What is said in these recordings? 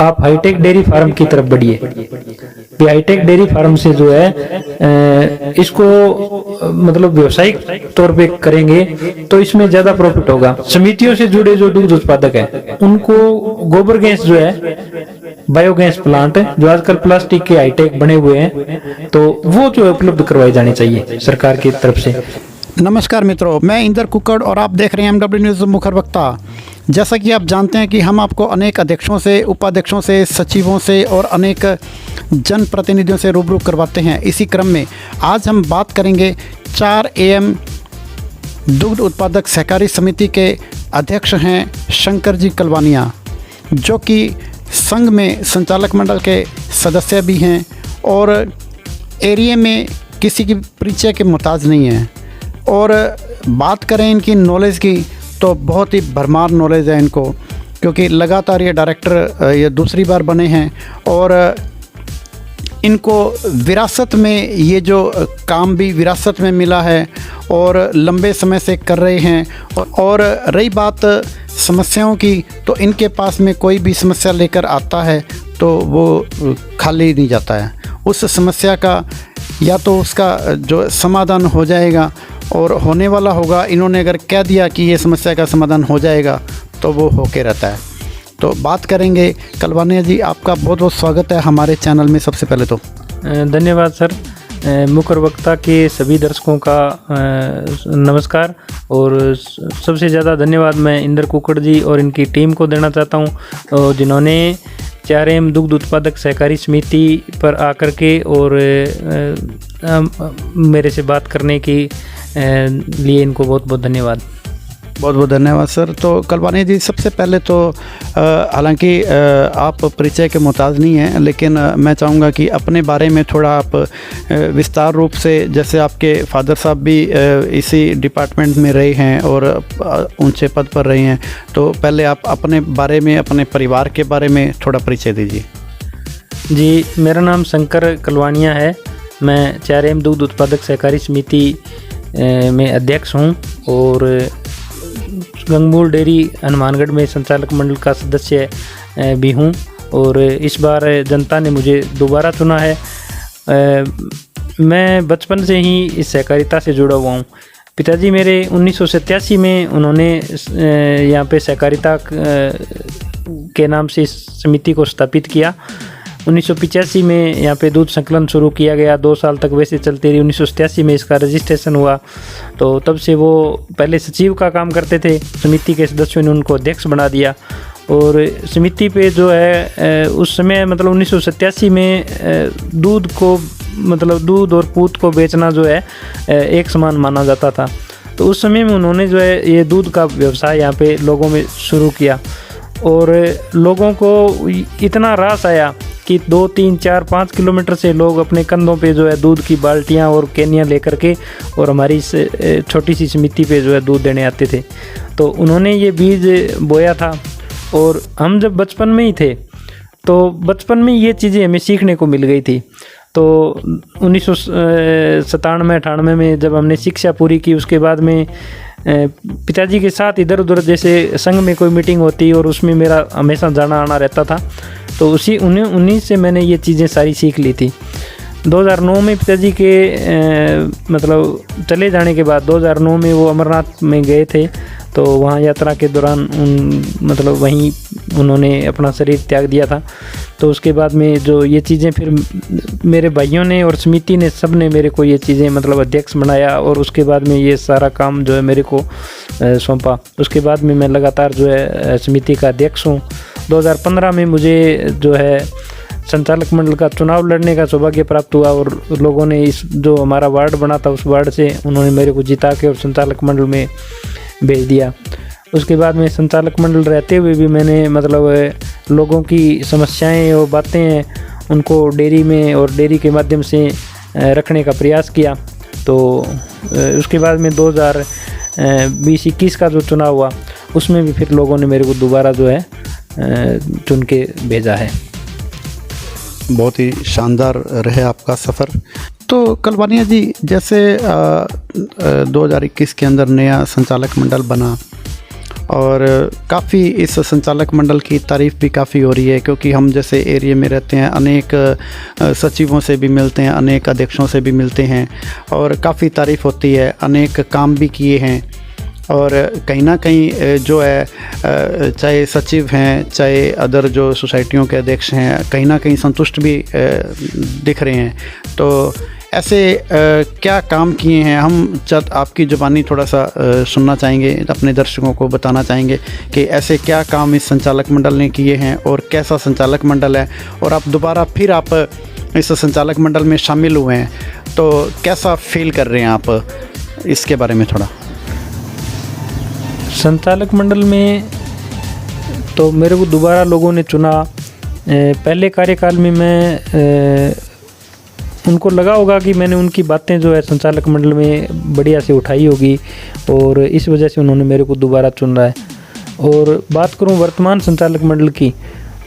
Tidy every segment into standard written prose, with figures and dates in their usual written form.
आप hi tech dairy farm की तरफ बढ़िए। ये हाईटेक डेयरी फार्म से जो है इसको मतलब व्यावसायिक तौर पे करेंगे तो इसमें ज्यादा प्रॉफिट होगा। समितियों से जुड़े जो दुग्ध उत्पादक है उनको गोबर गैस जो है, बायोगैस प्लांट जो आजकल प्लास्टिक के हाईटेक बने हुए हैं, तो वो जो है उपलब्ध करवाई जानी चाहिए सरकार की तरफ से। नमस्कार मित्रों, मैं इंदर कुक्कड़ और आप देख रहे हैं MW न्यूज़ मुखर वक्ता। जैसा कि आप जानते हैं कि हम आपको अनेक अध्यक्षों से, उपाध्यक्षों से, सचिवों से और अनेक जनप्रतिनिधियों से रूबरू करवाते हैं। इसी क्रम में आज हम बात करेंगे 4 AM दुग्ध उत्पादक सहकारी समिति के अध्यक्ष हैं शंकर जी कलवानिया, जो कि संघ में संचालक मंडल के सदस्य भी हैं और एरिया में किसी की परिचय के मोहताज नहीं हैं। और बात करें इनकी नॉलेज की तो बहुत ही भरमार नॉलेज है इनको, क्योंकि लगातार ये डायरेक्टर ये दूसरी बार बने हैं और इनको विरासत में ये जो काम भी विरासत में मिला है और लंबे समय से कर रहे हैं। और रही बात समस्याओं की, तो इनके पास में कोई भी समस्या लेकर आता है तो वो खाली नहीं जाता है। उस समस्या का या तो उसका जो समाधान हो जाएगा और होने वाला होगा, इन्होंने अगर कह दिया कि ये समस्या का समाधान हो जाएगा तो वो होके रहता है। तो बात करेंगे कलवानिया जी, आपका बहुत बहुत स्वागत है हमारे चैनल में। सबसे पहले तो धन्यवाद सर। मुखर वक्ता के सभी दर्शकों का नमस्कार और सबसे ज़्यादा धन्यवाद मैं इंदर कुक्कड़ जी और इनकी टीम को देना चाहता हूँ, जिन्होंने 4 AM दुग्ध उत्पादक सहकारी समिति पर आकर के और मेरे से बात करने की लिए इनको बहुत बहुत धन्यवाद। बहुत बहुत धन्यवाद सर। तो कलवानिया जी, सबसे पहले तो हालांकि आप परिचय के मोहताज नहीं हैं, लेकिन मैं चाहूँगा कि अपने बारे में थोड़ा आप विस्तार रूप से, जैसे आपके फादर साहब भी इसी डिपार्टमेंट में रहे हैं और ऊंचे पद पर रहे हैं, तो पहले आप अपने बारे में, अपने परिवार के बारे में थोड़ा परिचय दीजिए। जी, मेरा नाम शंकर कलवानिया है। मैं 4 AM दुग्ध उत्पादक सहकारी समिति में अध्यक्ष हूँ और गंगमूल डेयरी हनुमानगढ़ में संचालक मंडल का सदस्य भी हूँ। और इस बार जनता ने मुझे दोबारा चुना है। मैं बचपन से ही इस सहकारिता से जुड़ा हुआ हूँ। पिताजी मेरे 1987 में उन्होंने यहाँ पे सहकारिता के नाम से इस समिति को स्थापित किया। 1985 में यहाँ पे दूध संकलन शुरू किया गया, 2 साल तक वैसे चलती रही। 1987 में इसका रजिस्ट्रेशन हुआ, तो तब से वो पहले सचिव का काम करते थे, समिति के सदस्यों ने उनको अध्यक्ष बना दिया। और समिति पे जो है उस समय मतलब 1987 में दूध को मतलब दूध और पूत को बेचना जो है एक समान माना जाता था। तो उस समय में उन्होंने जो है ये दूध का व्यवसाय यहाँ पे लोगों में शुरू किया और लोगों को इतना रास आया कि 2, 3, 4, 5 किलोमीटर से लोग अपने कंधों पे जो है दूध की बाल्टियाँ और कैनियाँ लेकर के और हमारी इस छोटी सी समिति पे जो है दूध देने आते थे। तो उन्होंने ये बीज बोया था और हम जब बचपन में ही थे तो बचपन में ये चीज़ें हमें सीखने को मिल गई थी। तो 1997-98 में जब हमने शिक्षा पूरी की, उसके बाद में पिताजी के साथ इधर उधर जैसे संघ में कोई मीटिंग होती और उसमें मेरा हमेशा जाना आना रहता था, तो उन्हीं से मैंने ये चीज़ें सारी सीख ली थी। 2009 में पिताजी के मतलब चले जाने के बाद 2009 में वो अमरनाथ में गए थे, तो वहाँ यात्रा के दौरान मतलब वहीं उन्होंने अपना शरीर त्याग दिया था। तो उसके बाद में जो ये चीज़ें फिर मेरे भाइयों ने और समिति ने सब ने मेरे को ये चीज़ें मतलब अध्यक्ष बनाया और उसके बाद में ये सारा काम जो है मेरे को सौंपा। उसके बाद में मैं लगातार जो है समिति का अध्यक्ष हूँ। 2015 में मुझे जो है संचालक मंडल का चुनाव लड़ने का सौभाग्य प्राप्त हुआ और लोगों ने इस जो हमारा वार्ड बना था उस वार्ड से उन्होंने मेरे को जिता के और संचालक मंडल में भेज दिया। उसके बाद में संचालक मंडल रहते हुए भी मैंने मतलब लोगों की समस्याएं और बातें हैं उनको डेयरी में और डेयरी के माध्यम से रखने का प्रयास किया। तो उसके बाद में 2020-21 का जो चुनाव हुआ उसमें भी फिर लोगों ने मेरे को दोबारा जो है चुन के भेजा है। बहुत ही शानदार रहे आपका सफ़र। तो कलवानिया जी, जैसे 2021 के अंदर नया संचालक मंडल बना और काफ़ी इस संचालक मंडल की तारीफ़ भी काफ़ी हो रही है, क्योंकि हम जैसे एरिया में रहते हैं अनेक सचिवों से भी मिलते हैं, अनेक अध्यक्षों से भी मिलते हैं और काफ़ी तारीफ़ होती है। अनेक काम भी किए हैं और कहीं ना कहीं जो है चाहे सचिव हैं चाहे अदर जो सोसाइटियों के अध्यक्ष हैं, कहीं ना कहीं संतुष्ट भी दिख रहे हैं। तो ऐसे क्या काम किए हैं, हम आपकी ज़ुबानी थोड़ा सा सुनना चाहेंगे, अपने दर्शकों को बताना चाहेंगे कि ऐसे क्या काम इस संचालक मंडल ने किए हैं और कैसा संचालक मंडल है, और आप दोबारा फिर आप इस संचालक मंडल में शामिल हुए हैं तो कैसा फील कर रहे हैं आप, इसके बारे में थोड़ा। संचालक मंडल में तो मेरे को दोबारा लोगों ने चुना। पहले कार्यकाल में मैं उनको लगा होगा कि मैंने उनकी बातें जो है संचालक मंडल में बढ़िया से उठाई होगी और इस वजह से उन्होंने मेरे को दोबारा चुन रहा है। और बात करूं वर्तमान संचालक मंडल की,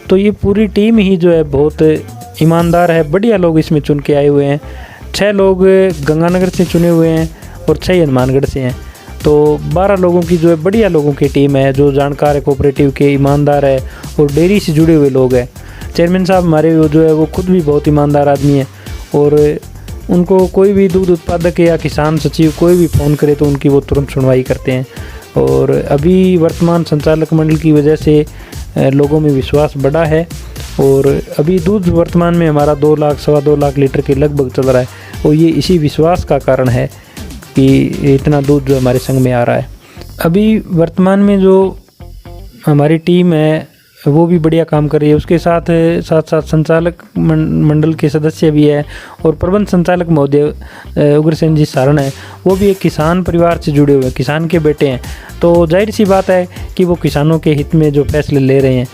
तो ये पूरी टीम ही जो है बहुत ईमानदार है, बढ़िया लोग इसमें चुन के आए हुए हैं। 6 लोग गंगानगर से चुने हुए हैं और 6 हनुमानगढ़ से हैं। तो 12 लोगों की जो है बढ़िया लोगों की टीम है, जो जानकार है, कोऑपरेटिव के, ईमानदार है और डेयरी से जुड़े हुए लोग हैं। चेयरमैन साहब हमारे जो है वो खुद भी बहुत ईमानदार आदमी है और उनको कोई भी दूध उत्पादक या किसान सचिव कोई भी फ़ोन करे तो उनकी वो तुरंत सुनवाई करते हैं। और अभी वर्तमान संचालक मंडल की वजह से लोगों में विश्वास बढ़ा है और अभी दूध वर्तमान में हमारा 2 लाख सवा 2 लाख लीटर के लगभग चल रहा है और ये इसी विश्वास का कारण है कि इतना दूध जो हमारे संघ में आ रहा है। अभी वर्तमान में जो हमारी टीम है वो भी बढ़िया काम कर रही है, उसके साथ साथ संचालक मंडल के सदस्य भी है और प्रबंध संचालक महोदय उग्रसेन जी सारण है, वो भी एक किसान परिवार से जुड़े हुए किसान के बेटे हैं। तो जाहिर सी बात है कि वो किसानों के हित में जो फैसले ले रहे हैं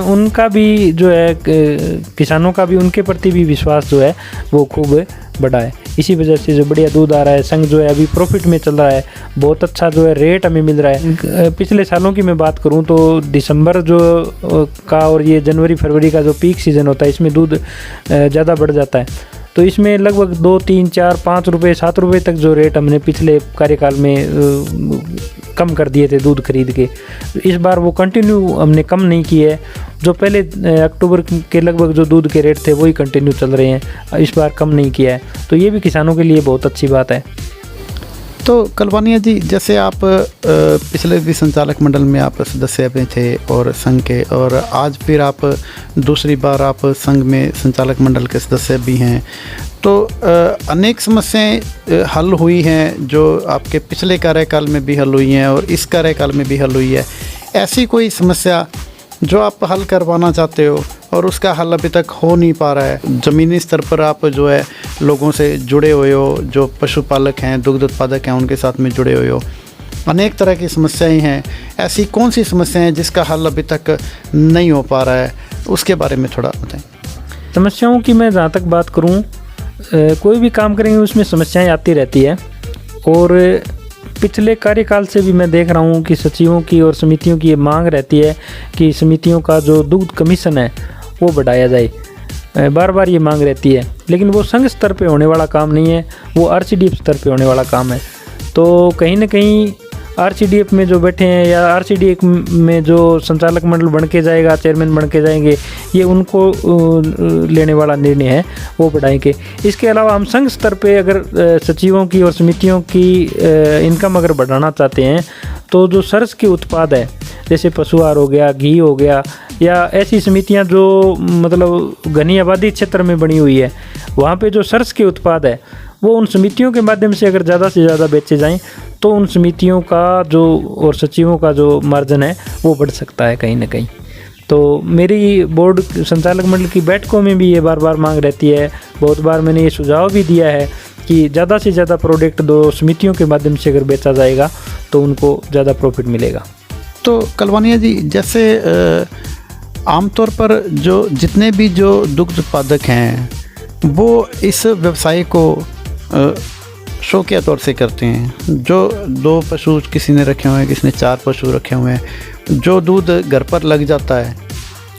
उनका भी जो है किसानों का भी उनके प्रति भी विश्वास जो है वो खूब बढ़ा है। इसी वजह से जो बढ़िया दूध आ रहा है, संघ जो है अभी प्रॉफिट में चल रहा है, बहुत अच्छा जो है रेट हमें मिल रहा है। पिछले सालों की मैं बात करूं तो दिसंबर जो का और ये जनवरी फरवरी का जो पीक सीज़न होता है इसमें दूध ज़्यादा बढ़ जाता है। तो इसमें लगभग 2, 3, 4, 5 रुपये 7 रुपये तक जो रेट हमने पिछले कार्यकाल में कम कर दिए थे दूध खरीद के, इस बार वो कंटिन्यू हमने कम नहीं किए है। जो पहले अक्टूबर के लगभग जो दूध के रेट थे वही कंटिन्यू चल रहे हैं, इस बार कम नहीं किया है। तो ये भी किसानों के लिए बहुत अच्छी बात है। तो कलवानिया जी, जैसे आप पिछले भी संचालक मंडल में आप सदस्य में थे और संघ के, और आज फिर आप दूसरी बार आप संघ में संचालक मंडल के सदस्य भी हैं, तो अनेक समस्याएं हल हुई हैं जो आपके पिछले कार्यकाल में भी हल हुई हैं और इस कार्यकाल में भी हल हुई है। ऐसी कोई समस्या जो आप हल करवाना चाहते हो और उसका हल अभी तक हो नहीं पा रहा है, ज़मीनी स्तर पर आप जो है लोगों से जुड़े हुए हो, जो पशुपालक हैं, दुग्ध उत्पादक हैं, उनके साथ में जुड़े हुए हो, अनेक तरह की समस्याएं हैं, ऐसी कौन सी समस्याएं हैं जिसका हल अभी तक नहीं हो पा रहा है, उसके बारे में थोड़ा बताएं। समस्याओं की मैं जहाँ तक बात करूँ, कोई भी काम करेंगे उसमें समस्याएं आती रहती है और पिछले कार्यकाल से भी मैं देख रहा हूँ कि सचिवों की और समितियों की ये मांग रहती है कि समितियों का जो दुग्ध कमीशन है वो बढ़ाया जाए। बार बार ये मांग रहती है, लेकिन वो संघ स्तर पे होने वाला काम नहीं है, वो आरसीडीएफ स्तर पे होने वाला काम है। तो कहीं ना कहीं आरसीडीएफ में जो बैठे हैं या आरसीडीएफ में जो संचालक मंडल बन के जाएगा, चेयरमैन बन के जाएंगे, ये उनको लेने वाला निर्णय है, वो बढ़ाएंगे। इसके अलावा हम संघ स्तर पे अगर सचिवों की और समितियों की इनकम अगर बढ़ाना चाहते हैं तो जो सरस के उत्पाद है, जैसे पशु आहार हो गया, घी हो गया, या ऐसी समितियां जो मतलब घनी आबादी क्षेत्र में बनी हुई है, वहाँ पे जो सरस के उत्पाद है वो उन समितियों के माध्यम से अगर ज़्यादा से ज़्यादा बेचे जाएं तो उन समितियों का जो और सचिवों का जो मार्जिन है वो बढ़ सकता है कहीं ना कहीं। तो मेरी बोर्ड संचालक मंडल की बैठकों में भी ये बार बार मांग रहती है, बहुत बार मैंने ये सुझाव भी दिया है कि ज़्यादा से ज़्यादा प्रोडक्ट दो समितियों के माध्यम से अगर बेचा जाएगा तो उनको ज़्यादा प्रॉफिट मिलेगा। तो कलवानिया जी, जैसे आमतौर पर जो जितने भी जो दुग्ध उत्पादक हैं वो इस व्यवसाय को शौकिया तौर से करते हैं। जो 2 पशु किसी ने रखे हुए हैं, किसी ने 4 पशु रखे हुए हैं, जो दूध घर पर लग जाता है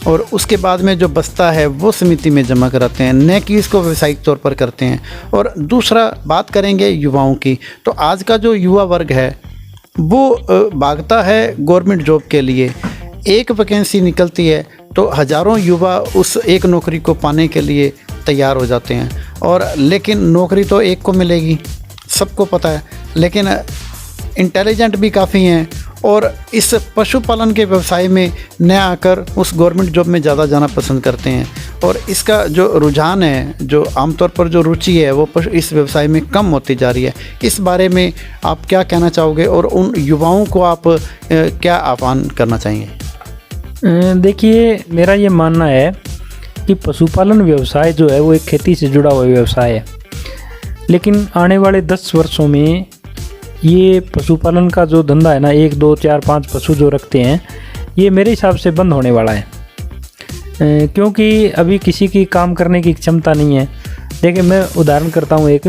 और उसके बाद में जो बचता है वो समिति में जमा कराते हैं, न कि इसको व्यावसायिक तौर पर करते हैं। और दूसरा बात करेंगे युवाओं की, तो आज का जो युवा वर्ग है वो भागता है गवर्नमेंट जॉब के लिए। एक वैकेंसी निकलती है तो हज़ारों युवा उस एक नौकरी को पाने के लिए तैयार हो जाते हैं, और लेकिन नौकरी तो एक को मिलेगी, सबको पता है, लेकिन इंटेलिजेंट भी काफ़ी हैं और इस पशुपालन के व्यवसाय में न आकर उस गवर्नमेंट जॉब में ज़्यादा जाना पसंद करते हैं। और इसका जो रुझान है, जो आमतौर पर जो रुचि है, वो इस व्यवसाय में कम होती जा रही है। इस बारे में आप क्या कहना चाहोगे और उन युवाओं को आप क्या आह्वान करना चाहेंगे? देखिए, मेरा ये मानना है कि पशुपालन व्यवसाय जो है वो एक खेती से जुड़ा हुआ व्यवसाय है, लेकिन आने वाले 10 वर्षों में ये पशुपालन का जो धंधा है ना, 1, 2, 4, 5 पशु जो रखते हैं, ये मेरे हिसाब से बंद होने वाला है, क्योंकि अभी किसी की काम करने की क्षमता नहीं है। देखिए, मैं उदाहरण करता हूँ, एक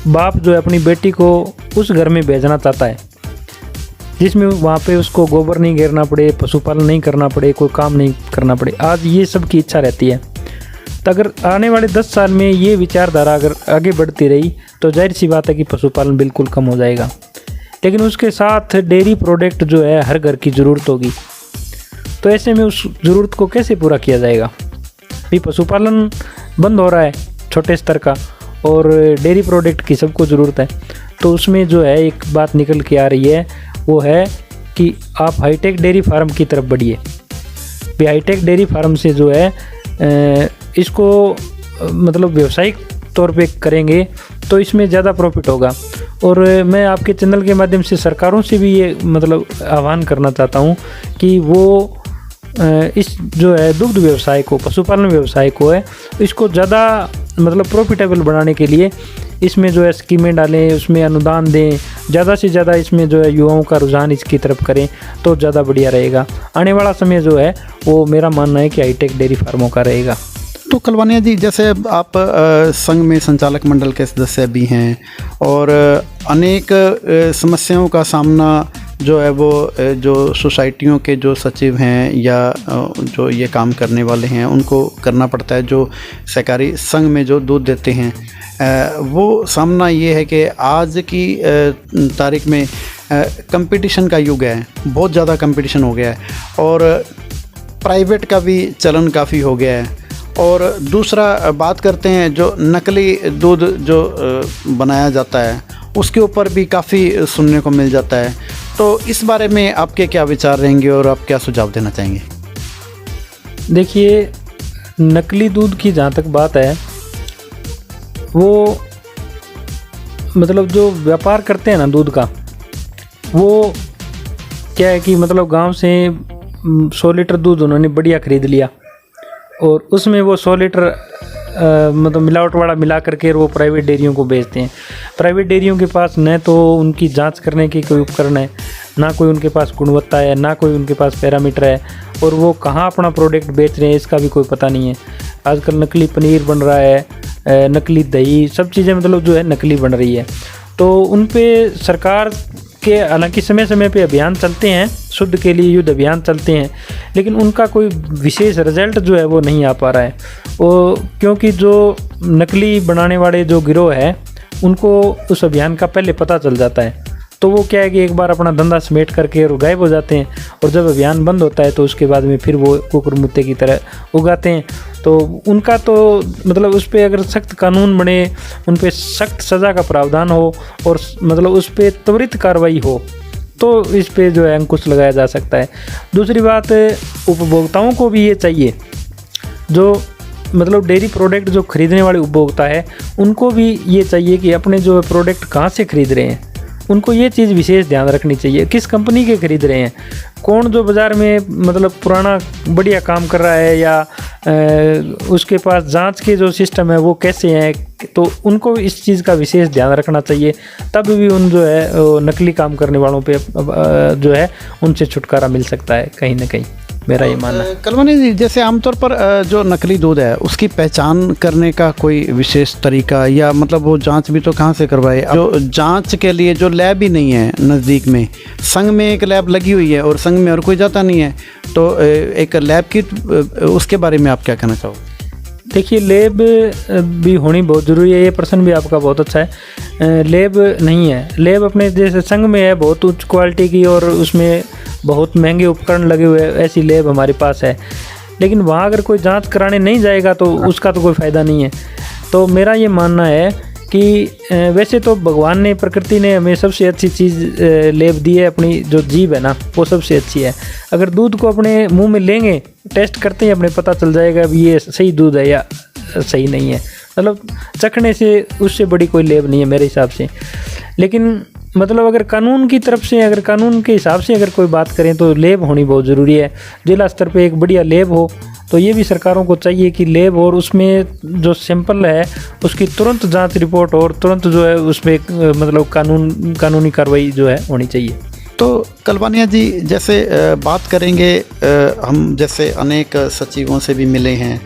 बाप जो है अपनी बेटी को उस घर में भेजना चाहता है जिसमें वहाँ पे उसको गोबर नहीं घेरना पड़े, पशुपालन नहीं करना पड़े, कोई काम नहीं करना पड़े। आज ये सब की इच्छा रहती है। तो अगर आने वाले 10 साल में ये विचारधारा अगर आगे बढ़ती रही तो जाहिर सी बात है कि पशुपालन बिल्कुल कम हो जाएगा। लेकिन उसके साथ डेयरी प्रोडक्ट जो है हर घर की ज़रूरत होगी, तो ऐसे में उस ज़रूरत को कैसे पूरा किया जाएगा? भी पशुपालन बंद हो रहा है छोटे स्तर का, और डेयरी प्रोडक्ट की सबको ज़रूरत है। तो उसमें जो है एक बात निकल के आ रही है, वो है कि आप हाईटेक डेयरी फार्म की तरफ बढ़िए। भी हाईटेक डेयरी फार्म से जो है इसको मतलब व्यावसायिक तौर पे करेंगे तो इसमें ज़्यादा प्रॉफिट होगा। और मैं आपके चैनल के माध्यम से सरकारों से भी ये मतलब आह्वान करना चाहता हूँ कि वो इस जो है दुग्ध व्यवसाय को, पशुपालन व्यवसाय को है, इसको ज़्यादा मतलब प्रॉफिटेबल बनाने के लिए इसमें जो है स्कीमें डालें, उसमें अनुदान दें, ज़्यादा से ज़्यादा इसमें जो है युवाओं का रुझान इसकी तरफ करें तो ज़्यादा बढ़िया रहेगा। आने वाला समय जो है वो मेरा मानना है कि हाईटेक डेयरी फार्मों का रहेगा। तो कलवानिया जी, जैसे आप संघ में संचालक मंडल के सदस्य भी हैं और अनेक समस्याओं का सामना जो है वो जो सोसाइटियों के जो सचिव हैं या जो ये काम करने वाले हैं उनको करना पड़ता है, जो सहकारी संघ में जो दूध देते हैं, वो सामना ये है कि आज की तारीख में कंपटीशन का युग है, बहुत ज़्यादा कंपटीशन हो गया है और प्राइवेट का भी चलन काफ़ी हो गया है। और दूसरा बात करते हैं जो नकली दूध जो बनाया जाता है उसके ऊपर भी काफ़ी सुनने को मिल जाता है। तो इस बारे में आपके क्या विचार रहेंगे और आप क्या सुझाव देना चाहेंगे? देखिए, नकली दूध की जहाँ तक बात है, वो मतलब जो व्यापार करते हैं ना दूध का, वो क्या है कि मतलब गांव से 100 लीटर दूध उन्होंने बढ़िया ख़रीद लिया और उसमें वो 100 लीटर मतलब मिलावट वाला मिला करके वो प्राइवेट डेयरियों को बेचते हैं। प्राइवेट डेयरियों के पास न तो उनकी जांच करने की कोई उपकरण है, ना कोई उनके पास गुणवत्ता है, ना कोई उनके पास पैरामीटर है, और वो कहाँ अपना प्रोडक्ट बेच रहे हैं इसका भी कोई पता नहीं है। आजकल नकली पनीर बन रहा है, नकली दही, सब चीज़ें मतलब जो है नकली बन रही है। तो उन पे सरकार के हालांकि समय समय पे अभियान चलते हैं, शुद्ध के लिए युद्ध अभियान चलते हैं, लेकिन उनका कोई विशेष रिजल्ट जो है वो नहीं आ पा रहा है। वो क्योंकि जो नकली बनाने वाले जो गिरोह है उनको उस अभियान का पहले पता चल जाता है, तो वो क्या है कि एक बार अपना धंधा समेट करके गायब हो जाते हैं, और जब अभियान बंद होता है तो उसके बाद में फिर वो कुकुर मुत्ते की तरह उगाते हैं। तो उनका तो मतलब उस पर अगर सख्त कानून बने, उन पर सख्त सज़ा का प्रावधान हो और मतलब उस पर त्वरित कार्रवाई हो तो इस पे जो है अंकुश लगाया जा सकता है। दूसरी बात, उपभोक्ताओं को भी ये चाहिए, जो मतलब डेयरी प्रोडक्ट जो खरीदने वाले उपभोक्ता है उनको भी ये चाहिए कि अपने जो प्रोडक्ट कहाँ से खरीद रहे हैं, उनको ये चीज़ विशेष ध्यान रखनी चाहिए, किस कंपनी के खरीद रहे हैं, कौन जो बाज़ार में मतलब पुराना बढ़िया काम कर रहा है या उसके पास जांच के जो सिस्टम है वो कैसे हैं, तो उनको इस चीज़ का विशेष ध्यान रखना चाहिए। तब भी उन जो है नकली काम करने वालों पे जो है उनसे छुटकारा मिल सकता है कहीं ना कहीं, मेरा ये मानना है। कलवानी जी, जैसे आमतौर पर जो नकली दूध है उसकी पहचान करने का कोई विशेष तरीका, या मतलब वो जांच भी तो कहाँ से करवाए? जो जांच के लिए जो लैब ही नहीं है नज़दीक में, संघ में एक लैब लगी हुई है और संघ में और कोई जाता नहीं है, तो एक लैब की उसके बारे में आप क्या कहना चाहोगे? देखिए, लैब भी होनी बहुत ज़रूरी है। ये प्रश्न भी आपका बहुत अच्छा है। लैब नहीं है, लैब अपने जैसे संघ में है बहुत उच्च क्वालिटी की और उसमें बहुत महंगे उपकरण लगे हुए हैं, ऐसी लैब हमारे पास है। लेकिन वहाँ अगर कोई जांच कराने नहीं जाएगा तो उसका तो कोई फ़ायदा नहीं है। तो मेरा ये मानना है कि वैसे तो भगवान ने, प्रकृति ने हमें सबसे अच्छी चीज़ लैब दी है, अपनी जो जीभ है ना वो सबसे अच्छी है। अगर दूध को अपने मुंह में लेंगे, टेस्ट करते ही अपने पता चल जाएगा भी ये सही दूध है या सही नहीं है। मतलब चखने से उससे बड़ी कोई लैब नहीं है मेरे हिसाब से। लेकिन मतलब अगर कानून की तरफ से, अगर कानून के हिसाब से अगर कोई बात करें तो लैब होनी बहुत ज़रूरी है। जिला स्तर पे एक बढ़िया लैब हो, तो ये भी सरकारों को चाहिए कि लैब और उसमें जो सैंपल है उसकी तुरंत जांच रिपोर्ट और तुरंत जो है उसमें मतलब कानूनी कार्रवाई जो है होनी चाहिए। तो कलवानिया जी, जैसे बात करेंगे, हम जैसे अनेक सचिवों से भी मिले हैं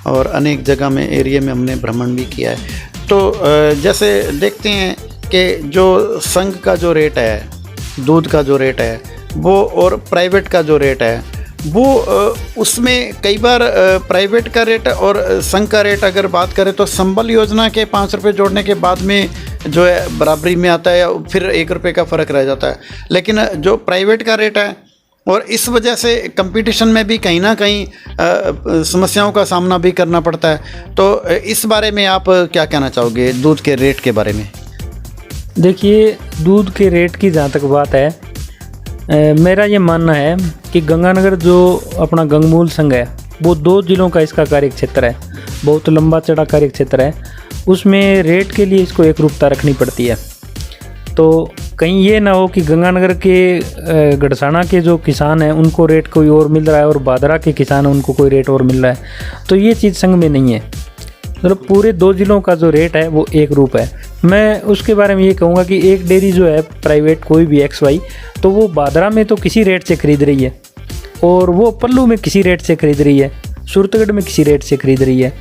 और अनेक जगह में एरिया में हमने भ्रमण भी किया है। तो जैसे देखते हैं कि जो संघ का जो रेट है, दूध का जो रेट है वो, और प्राइवेट का जो रेट है वो, उसमें कई बार प्राइवेट का रेट और संघ का रेट अगर बात करें तो संबल योजना के 5 रुपये जोड़ने के बाद में जो है बराबरी में आता है, या फिर 1 रुपये का फ़र्क रह जाता है। लेकिन जो प्राइवेट का रेट है, और इस वजह से कंपटीशन में भी कहीं ना कहीं समस्याओं का सामना भी करना पड़ता है। तो इस बारे में आप क्या कहना चाहोगे दूध के रेट के बारे में? देखिए, दूध के रेट की जहाँ तक बात है, मेरा ये मानना है कि गंगानगर जो अपना गंगमूल संघ है वो 2 जिलों का इसका कार्य क्षेत्र है, बहुत लंबा चौड़ा कार्य क्षेत्र है। उसमें रेट के लिए इसको एक रूपता रखनी पड़ती है। तो कहीं ये ना हो कि गंगानगर के गड़साना के जो किसान हैं उनको रेट कोई और मिल रहा है और बादरा के किसान हैं उनको कोई रेट और मिल रहा है, तो ये चीज़ संघ में नहीं है। मतलब पूरे 2 जिलों का जो रेट है वो एक रूप है। मैं उसके बारे में ये कहूँगा कि एक डेयरी जो है प्राइवेट कोई भी XY, तो वो बादरा में तो किसी रेट से ख़रीद रही है, और वो पल्लू में किसी रेट से ख़रीद रही है, सूरतगढ़ में किसी रेट से ख़रीद रही है।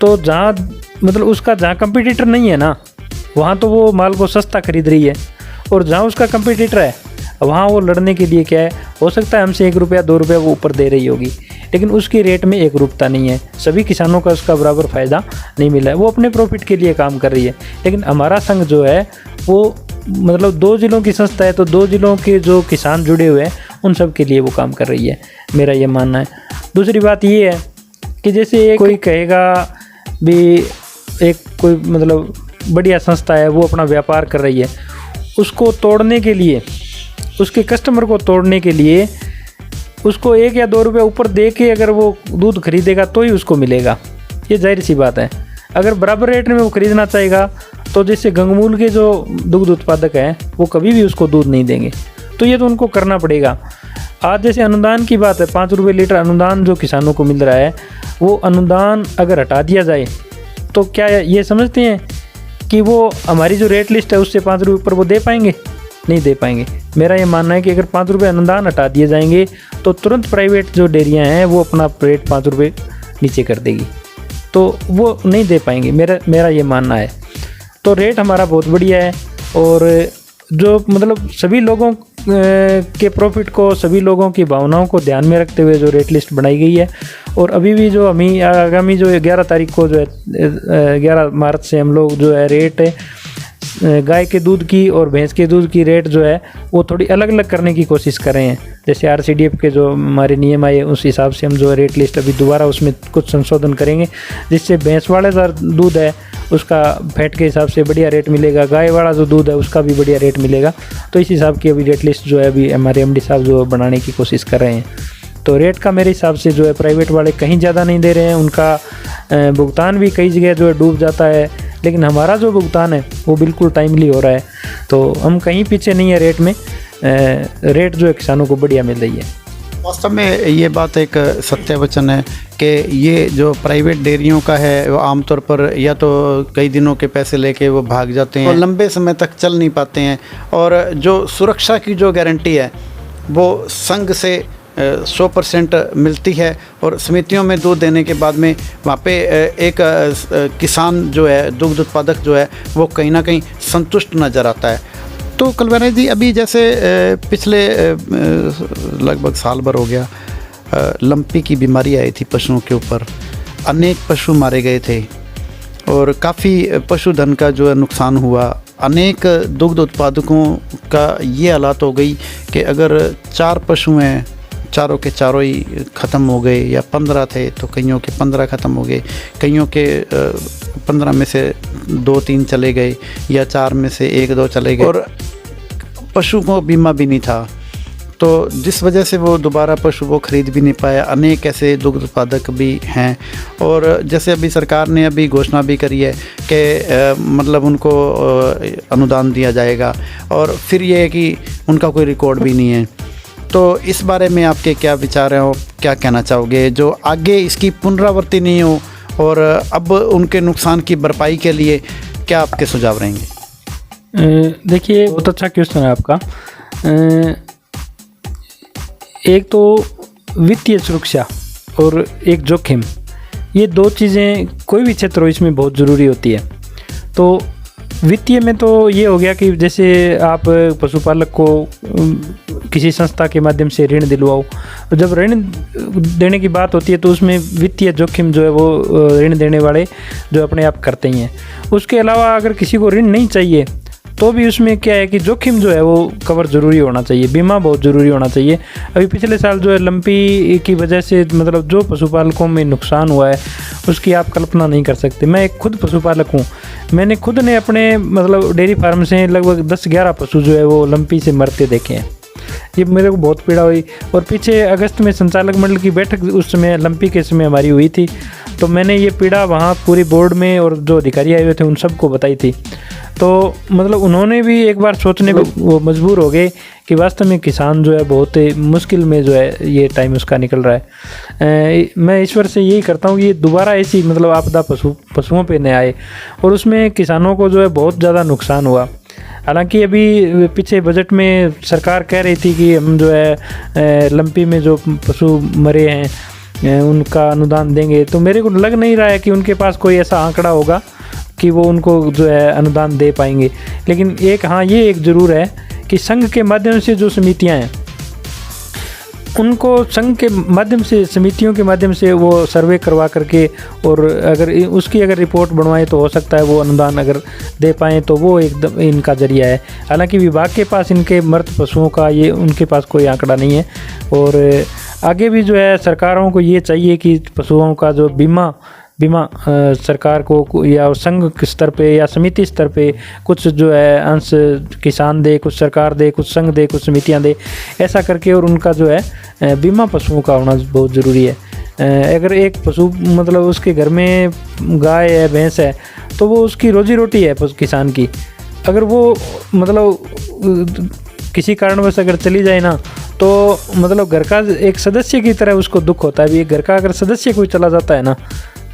तो जहाँ मतलब उसका जहाँ कंपटीटर नहीं है ना, वहाँ तो वो माल को सस्ता खरीद रही है, और जहाँ उसका कंपटीटर है वहाँ वो लड़ने के लिए क्या है, हो सकता है हमसे 1 रुपया 2 रुपया वो ऊपर दे रही होगी, लेकिन उसकी रेट में एक रूपता नहीं है। सभी किसानों का उसका बराबर फ़ायदा नहीं मिला है, वो अपने प्रॉफिट के लिए काम कर रही है। लेकिन हमारा संघ जो है वो मतलब 2 जिलों की संस्था है, तो 2 जिलों के जो किसान जुड़े हुए हैं उन सब के लिए वो काम कर रही है, मेरा ये मानना है। दूसरी बात ये है कि जैसे कोई कहेगा भी एक कोई मतलब बढ़िया संस्था है वो अपना व्यापार कर रही है, उसको तोड़ने के लिए, उसके कस्टमर को तोड़ने के लिए उसको 1 या 2 रुपये ऊपर दे के अगर वो दूध खरीदेगा तो ही उसको मिलेगा, ये जाहिर सी बात है। अगर बराबर रेट में वो खरीदना चाहेगा तो जैसे गंगमूल के जो दुग्ध उत्पादक हैं वो कभी भी उसको दूध नहीं देंगे, तो ये तो उनको करना पड़ेगा। आज जैसे अनुदान की बात है, 5 रुपये लीटर अनुदान जो किसानों को मिल रहा है, वो अनुदान अगर हटा दिया जाए तो क्या ये समझते हैं कि वो हमारी जो रेट लिस्ट है उससे 5 रुपये ऊपर वो दे पाएंगे? नहीं दे पाएंगे। मेरा ये मानना है कि अगर 5 रुपये अनुदान हटा दिए जाएंगे तो तुरंत प्राइवेट जो डेयरियाँ हैं वो अपना रेट 5 रुपये नीचे कर देगी, तो वो नहीं दे पाएंगे, मेरा ये मानना है। तो रेट हमारा बहुत बढ़िया है, और जो मतलब सभी लोगों के प्रॉफिट को, सभी लोगों की भावनाओं को ध्यान में रखते हुए जो रेट लिस्ट बनाई गई है, और अभी भी जो हमें आगामी जो 11 तारीख को जो है 11 मार्च से हम लोग जो है रेट गाय के दूध की और भैंस के दूध की रेट जो है वो थोड़ी अलग अलग करने की कोशिश कर रहे हैं। जैसे RCDF के जो हमारे नियम आए उस हिसाब से हम जो है रेट लिस्ट अभी दोबारा उसमें कुछ संशोधन करेंगे, जिससे भैंस वाला जो दूध है उसका फैट के हिसाब से बढ़िया रेट मिलेगा, गाय वाला जो दूध है उसका भी बढ़िया रेट मिलेगा। तो इस हिसाब की अभी रेट लिस्ट जो है अभी हमारे MD साहब जो बनाने की कोशिश कर रहे हैं। तो रेट का मेरे हिसाब से जो है प्राइवेट वाले कहीं ज़्यादा नहीं दे रहे हैं, उनका भुगतान भी कई जगह जो है डूब जाता है, लेकिन हमारा जो भुगतान है वो बिल्कुल टाइमली हो रहा है। तो हम कहीं पीछे नहीं है रेट में, रेट जो है किसानों को बढ़िया मिल रही है। वास्तव में ये बात एक सत्य वचन है कि ये जो प्राइवेट डेयरियों का है वो आमतौर पर या तो कई दिनों के पैसे लेके वो भाग जाते हैं और लंबे समय तक चल नहीं पाते हैं, और जो सुरक्षा की जो गारंटी है वो संघ से 100% मिलती है, और समितियों में दूध देने के बाद में वहाँ पे एक किसान जो है, दुग्ध उत्पादक जो है, वो कहीं ना कहीं संतुष्ट नज़र आता है। तो कलवानिया जी, अभी जैसे पिछले लगभग साल भर हो गया लंपी की बीमारी आई थी पशुओं के ऊपर, अनेक पशु मारे गए थे और काफ़ी पशुधन का जो है नुकसान हुआ। अनेक दुग्ध उत्पादकों का ये हालत हो गई कि अगर 4 पशु हैं, चारों के चारों ही ख़त्म हो गए, या 15 थे तो कईयों के 15 ख़त्म हो गए, कईयों के 15 में से 2-3 चले गए, या 4 में से 1-2 चले गए, और पशु को बीमा भी नहीं था। तो जिस वजह से वो दोबारा पशु को ख़रीद भी नहीं पाया। अनेक ऐसे दुग्ध उत्पादक भी हैं, और जैसे अभी सरकार ने अभी घोषणा भी करी है कि मतलब उनको अनुदान दिया जाएगा, और फिर ये है कि उनका कोई रिकॉर्ड भी नहीं है। तो इस बारे में आपके क्या विचार हैं और क्या कहना चाहोगे, जो आगे इसकी पुनरावृत्ति नहीं हो और अब उनके नुकसान की भरपाई के लिए क्या आपके सुझाव रहेंगे? देखिए, बहुत अच्छा क्वेश्चन है आपका। एक तो वित्तीय सुरक्षा और एक जोखिम, ये 2 चीज़ें कोई भी क्षेत्र हो इसमें बहुत ज़रूरी होती है। तो वित्तीय में तो ये हो गया कि जैसे आप पशुपालक को किसी संस्था के माध्यम से ऋण दिलवाओ, तो जब ऋण देने की बात होती है तो उसमें वित्तीय जोखिम जो है वो ऋण देने वाले जो अपने आप करते ही हैं। उसके अलावा अगर किसी को ऋण नहीं चाहिए तो भी उसमें क्या है कि जोखिम जो है वो कवर ज़रूरी होना चाहिए, बीमा बहुत ज़रूरी होना चाहिए। अभी पिछले साल जो है लंपी की वजह से मतलब जो पशुपालकों में नुकसान हुआ है उसकी आप कल्पना नहीं कर सकते। मैं एक खुद पशुपालक हूँ, मैंने खुद ने अपने मतलब डेयरी फार्म से लगभग 10-11 पशु जो है वो लंपी से मरते देखे हैं। ये मेरे को बहुत पीड़ा हुई। और पीछे अगस्त में संचालक मंडल की बैठक उस समय लंपी के समय हमारी हुई थी, तो मैंने ये पीड़ा वहाँ पूरी बोर्ड में और जो अधिकारी आए हुए थे उन सबको बताई थी। तो मतलब उन्होंने भी एक बार सोचने को वो मजबूर हो गए कि वास्तव में किसान जो है बहुत मुश्किल में जो है ये टाइम उसका निकल रहा है। मैं ईश्वर से यही करता हूँ कि ये दोबारा ऐसी मतलब आपदा पशुओं पे न आए, और उसमें किसानों को जो है बहुत ज़्यादा नुकसान हुआ। हालांकि अभी पीछे बजट में सरकार कह रही थी कि हम जो है लंपी में जो पशु मरे हैं उनका अनुदान देंगे, तो मेरे को लग नहीं रहा है कि उनके पास कोई ऐसा आंकड़ा होगा कि वो उनको जो है अनुदान दे पाएंगे। लेकिन एक हाँ ये एक ज़रूर है कि संघ के माध्यम से जो समितियां हैं उनको संघ के माध्यम से, समितियों के माध्यम से वो सर्वे करवा करके और अगर उसकी अगर रिपोर्ट बनवाएं तो हो सकता है वो अनुदान अगर दे पाएँ तो वो एकदम इनका जरिया है। हालांकि विभाग के पास इनके मृत पशुओं का ये उनके पास कोई आंकड़ा नहीं है। और आगे भी जो है सरकारों को ये चाहिए कि पशुओं का जो बीमा सरकार को या संघ स्तर पे या समिति स्तर पे कुछ जो है अंश किसान दे, कुछ सरकार दे, कुछ संघ दे, कुछ समितियां दे, ऐसा करके और उनका जो है बीमा पशुओं का होना बहुत ज़रूरी है। अगर एक पशु मतलब उसके घर में गाय है, भैंस है, तो वो उसकी रोजी रोटी है किसान की। अगर वो मतलब किसी कारणवश अगर चली जाए ना, तो मतलब घर का एक सदस्य की तरह उसको दुख होता है। अभी एक घर का अगर सदस्य कोई चला जाता है ना,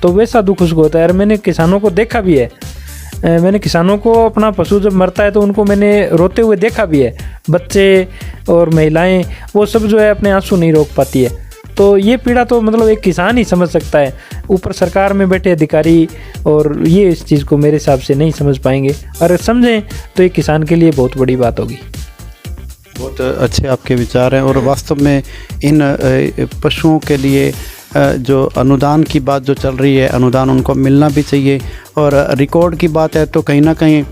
तो वैसा दुख उसको होता है। और मैंने किसानों को देखा भी है, मैंने किसानों को अपना पशु जब मरता है तो उनको मैंने रोते हुए देखा भी है। बच्चे और महिलाएं वो सब जो है अपने आंसू नहीं रोक पाती है। तो ये पीड़ा तो मतलब एक किसान ही समझ सकता है, ऊपर सरकार में बैठे अधिकारी और ये इस चीज़ को मेरे हिसाब से नहीं समझ पाएंगे। अगर समझें तो ये किसान के लिए बहुत बड़ी बात होगी। बहुत अच्छे आपके विचार हैं, और वास्तव में इन पशुओं के लिए जो अनुदान की बात जो चल रही है, अनुदान उनको मिलना भी चाहिए। और रिकॉर्ड की बात है तो कहीं ना कहीं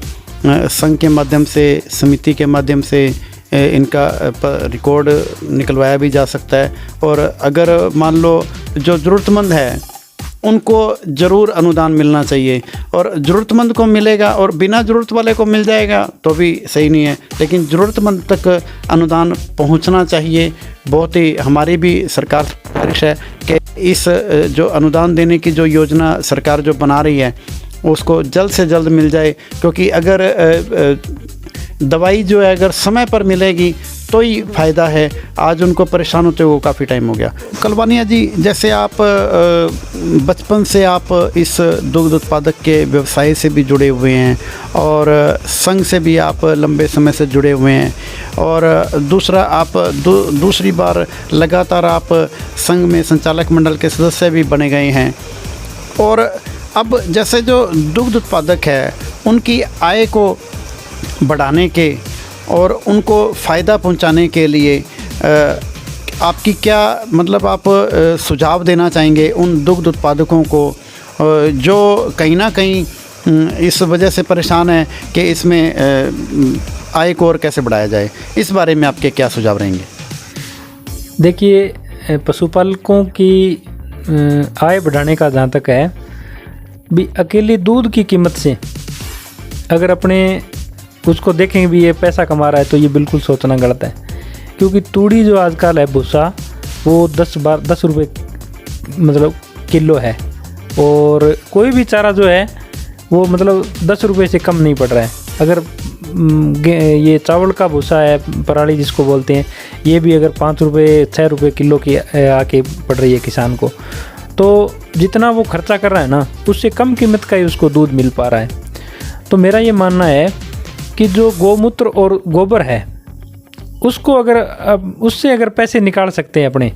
संघ के माध्यम से, समिति के माध्यम से इनका रिकॉर्ड निकलवाया भी जा सकता है। और अगर मान लो जो ज़रूरतमंद है उनको ज़रूर अनुदान मिलना चाहिए, और ज़रूरतमंद को मिलेगा और बिना ज़रूरत वाले को मिल जाएगा तो भी सही नहीं है, लेकिन ज़रूरतमंद तक अनुदान पहुंचना चाहिए। बहुत ही हमारी भी सरकार से गुजारिश है कि इस जो अनुदान देने की जो योजना सरकार जो बना रही है उसको जल्द से जल्द मिल जाए, क्योंकि अगर दवाई जो है अगर समय पर मिलेगी तो ही फ़ायदा है। आज उनको परेशान होते हुए काफ़ी टाइम हो गया। कलवानिया जी, जैसे आप बचपन से आप इस दुग्ध उत्पादक के व्यवसाय से भी जुड़े हुए हैं और संघ से भी आप लंबे समय से जुड़े हुए हैं, और दूसरा आप दूसरी बार लगातार आप संघ में संचालक मंडल के सदस्य भी बने गए हैं। और अब जैसे जो दुग्ध उत्पादक है उनकी आय को बढ़ाने के और उनको फ़ायदा पहुंचाने के लिए आपकी क्या मतलब आप सुझाव देना चाहेंगे उन दुग्ध उत्पादकों को जो कहीं ना कहीं इस वजह से परेशान है कि इसमें आय को और कैसे बढ़ाया जाए? इस बारे में आपके क्या सुझाव रहेंगे? देखिए, पशुपालकों की आय बढ़ाने का जहाँ तक है, भी अकेले दूध की कीमत से अगर अपने उसको देखेंगे भी ये पैसा कमा रहा है, तो ये बिल्कुल सोचना गलत है। क्योंकि तूड़ी जो आजकल है भूसा, वो 10 रुपये मतलब किलो है, और कोई भी चारा जो है वो मतलब 10 रुपये से कम नहीं पड़ रहा है। अगर ये चावल का भूसा है, पराली जिसको बोलते हैं, ये भी अगर 5 रुपये 6 रुपये किलो की आके पड़ रही है किसान को, तो जितना वो खर्चा कर रहा है ना, उससे कम कीमत का ही उसको दूध मिल पा रहा है। तो मेरा ये मानना है कि जो गौमूत्र और गोबर है, उसको अगर उससे अगर पैसे निकाल सकते हैं अपने,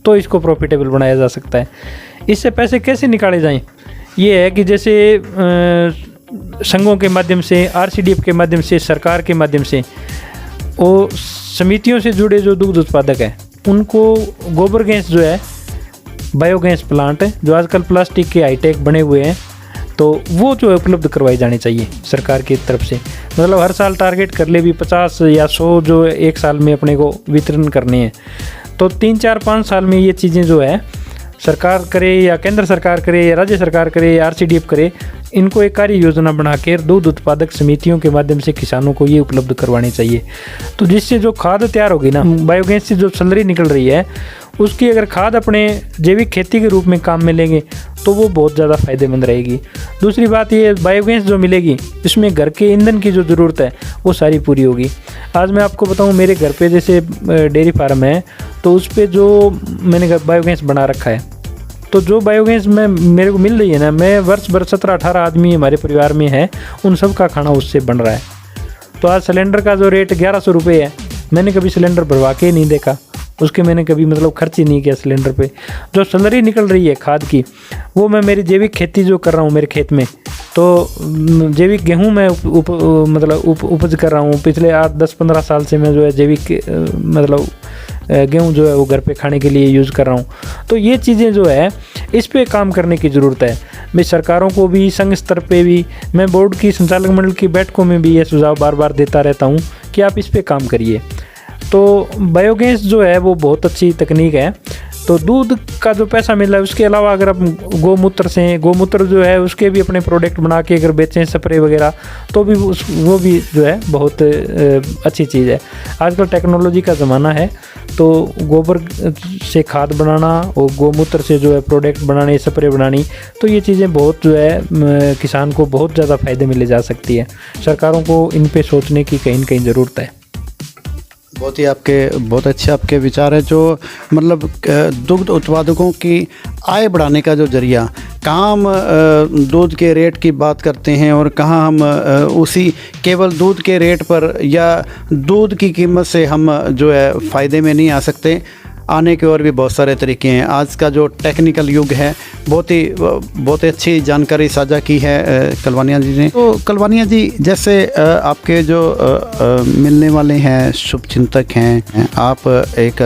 तो इसको प्रॉफिटेबल बनाया जा सकता है। इससे पैसे कैसे निकाले जाएं? ये है कि जैसे संघों के माध्यम से, आरसीडीएफ के माध्यम से, सरकार के माध्यम से, वो समितियों से जुड़े जो दुग्ध उत्पादक हैं, उनको गोबर गैस जो है, बायोगैस प्लांट जो आजकल प्लास्टिक के हाईटेक बने हुए हैं, तो वो जो है उपलब्ध करवाई जानी चाहिए सरकार की तरफ से। मतलब हर साल टारगेट कर ले भी 50 या 100 जो एक साल में अपने को वितरण करने हैं, तो 3, 4, 5 साल में ये चीज़ें जो है सरकार करे या केंद्र सरकार करे या राज्य सरकार करे या आरसीडीएफ करे, इनको एक कार्य योजना बना के दूध उत्पादक समितियों के माध्यम से किसानों को ये उपलब्ध करवानी चाहिए। तो जिससे जो खाद तैयार होगी ना, बायोगैस से जो सलरी निकल रही है, उसकी अगर खाद अपने जैविक खेती के रूप में काम में लेंगे, तो वो बहुत ज़्यादा फ़ायदेमंद रहेगी। दूसरी बात ये, बायोगैस जो मिलेगी, इसमें घर के ईंधन की जो ज़रूरत है वो सारी पूरी होगी। आज मैं आपको बताऊं, मेरे घर पे जैसे डेयरी फार्म है, तो उस पर जो मैंने बायोगैस बना रखा है, तो जो बायोगैस में मेरे को मिल रही है ना, मैं वर्ष भर 17-18 आदमी हमारे परिवार में है, उन सब का खाना उससे बन रहा है। तो आज सिलेंडर का जो रेट 1100 रुपये है, मैंने कभी सिलेंडर भरवा के नहीं देखा, उसके मैंने कभी मतलब खर्च ही नहीं किया सिलेंडर पे। जो सैलरी निकल रही है खाद की, वो मैं मेरी जैविक खेती जो कर रहा हूँ मेरे खेत में, तो जैविक गेहूँ मैं उपज कर रहा हूँ। पिछले 8-10-15 साल से मैं जो है जैविक मतलब गेहूँ जो है वो घर पे खाने के लिए यूज़ कर रहा हूँ। तो ये चीज़ें जो है, इस पे काम करने की ज़रूरत है। मैं सरकारों को भी, संघ स्तर पे भी, मैं बोर्ड की संचालक मंडल की बैठकों में भी ये सुझाव बार बार देता रहता हूँ कि आप इस पे काम करिए। तो बायोगैस जो है वो बहुत अच्छी तकनीक है। तो दूध का जो पैसा मिल रहा है, उसके अलावा अगर आप गोमूत्र जो है उसके भी अपने प्रोडक्ट बना के अगर बेचें, स्प्रे वगैरह, तो भी वो भी जो है बहुत अच्छी चीज़ है। आजकल टेक्नोलॉजी का ज़माना है, तो गोबर से खाद बनाना और गोमूत्र से जो है प्रोडक्ट बनाने, स्प्रे बनानी, तो ये चीज़ें बहुत जो है किसान को बहुत ज़्यादा फ़ायदे मिले जा सकती है। सरकारों को इन पे सोचने की कहीं न कहीं ज़रूरत है। बहुत अच्छे आपके विचार है। जो मतलब दुग्ध उत्पादकों की आय बढ़ाने का जो जरिया, कहाँ हम दूध के रेट की बात करते हैं और कहाँ हम उसी केवल दूध के रेट पर या दूध की कीमत से हम जो है फ़ायदे में नहीं आ सकते। आने के और भी बहुत सारे तरीके हैं। आज का जो टेक्निकल युग है, बहुत ही अच्छी जानकारी साझा की है कलवानिया जी ने। तो कलवानिया जी, जैसे आपके जो मिलने वाले हैं शुभचिंतक हैं, आप एक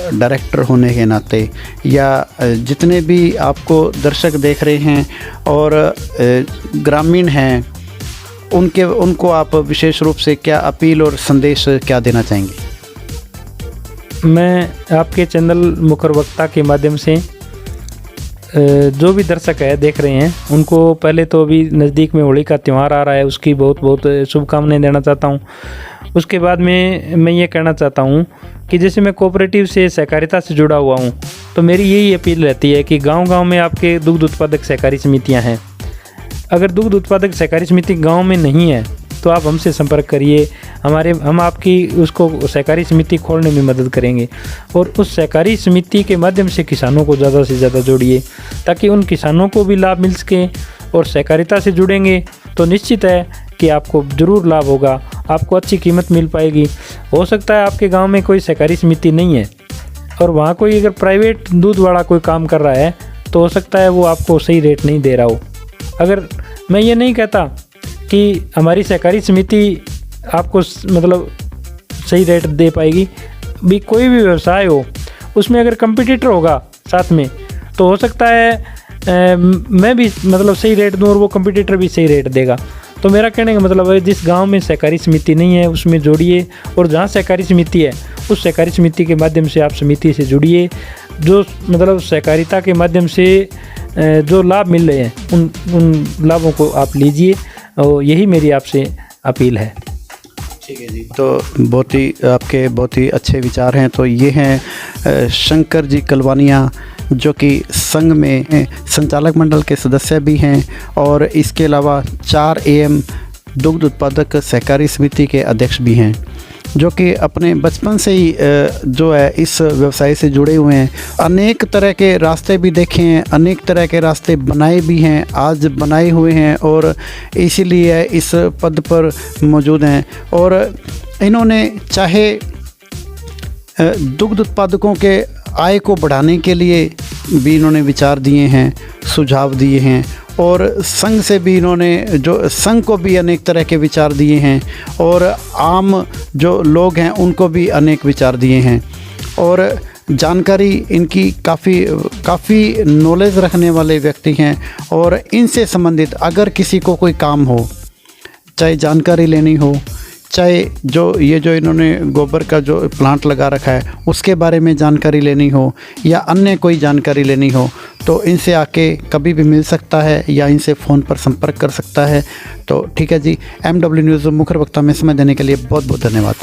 डायरेक्टर होने के नाते, या जितने भी आपको दर्शक देख रहे हैं और ग्रामीण हैं, उनको आप विशेष रूप से क्या अपील और संदेश क्या देना चाहेंगे? मैं आपके चैनल मुखर वक्ता के माध्यम से जो भी दर्शक है देख रहे हैं, उनको पहले तो अभी नज़दीक में होली का त्यौहार आ रहा है, उसकी बहुत बहुत शुभकामनाएं देना चाहता हूं। उसके बाद में मैं ये कहना चाहता हूं कि जैसे मैं कोऑपरेटिव से, सहकारिता से जुड़ा हुआ हूं, तो मेरी यही अपील रहती है कि गांव-गांव में आपके दुग्ध उत्पादक सहकारी समितियां हैं। अगर दुग्ध उत्पादक सहकारी समिति गाँव में नहीं है, तो आप हमसे संपर्क करिए। हम आपकी उसको सहकारी समिति खोलने में मदद करेंगे, और उस सहकारी समिति के माध्यम से किसानों को ज़्यादा से ज़्यादा जोड़िए, ताकि उन किसानों को भी लाभ मिल सके। और सहकारिता से जुड़ेंगे तो निश्चित है कि आपको ज़रूर लाभ होगा, आपको अच्छी कीमत मिल पाएगी। हो सकता है आपके गाँव में कोई सहकारी समिति नहीं है और वहाँ कोई अगर प्राइवेट दूध वाला कोई काम कर रहा है, तो हो सकता है वो आपको सही रेट नहीं दे रहा हो। अगर मैं ये नहीं कहता कि हमारी सहकारी समिति आपको मतलब सही रेट दे पाएगी, भी कोई भी व्यवसाय हो, उसमें अगर कंपटीटर होगा साथ में तो हो सकता है मैं भी मतलब सही रेट दूँ और वो कंपटीटर भी सही रेट देगा। तो मेरा कहने का मतलब है जिस गांव में सहकारी समिति नहीं है उसमें जोड़िए, और जहां सहकारी समिति है उस सहकारी समिति के माध्यम से आप समिति से जुड़िए। जो मतलब सहकारिता के माध्यम से जो लाभ मिल रहे हैं उन लाभों को आप लीजिए, और यही मेरी आपसे अपील है। ठीक है जी, तो आपके बहुत ही अच्छे विचार हैं। तो ये हैं शंकर जी कलवानिया, जो कि संघ में संचालक मंडल के सदस्य भी हैं और इसके अलावा 4 AM दुग्ध उत्पादक सहकारी समिति के अध्यक्ष भी हैं, जो कि अपने बचपन से ही जो है इस व्यवसाय से जुड़े हुए हैं। अनेक तरह के रास्ते भी देखे हैं, अनेक तरह के रास्ते बनाए भी हैं, आज बनाए हुए हैं और इसीलिए इस पद पर मौजूद हैं। और इन्होंने चाहे दुग्ध उत्पादकों के आय को बढ़ाने के लिए भी इन्होंने विचार दिए हैं, सुझाव दिए हैं, और संघ से भी इन्होंने जो संघ को भी अनेक तरह के विचार दिए हैं, और आम जो लोग हैं उनको भी अनेक विचार दिए हैं। और जानकारी इनकी काफ़ी नॉलेज रखने वाले व्यक्ति हैं। और इनसे संबंधित अगर किसी को कोई काम हो, चाहे जानकारी लेनी हो, चाहे जो इन्होंने गोबर का जो प्लांट लगा रखा है उसके बारे में जानकारी लेनी हो, या अन्य कोई जानकारी लेनी हो, तो इनसे आके कभी भी मिल सकता है या इनसे फ़ोन पर संपर्क कर सकता है। तो ठीक है जी, MW न्यूज़ मुखर वक्ता में समय देने के लिए बहुत बहुत धन्यवाद।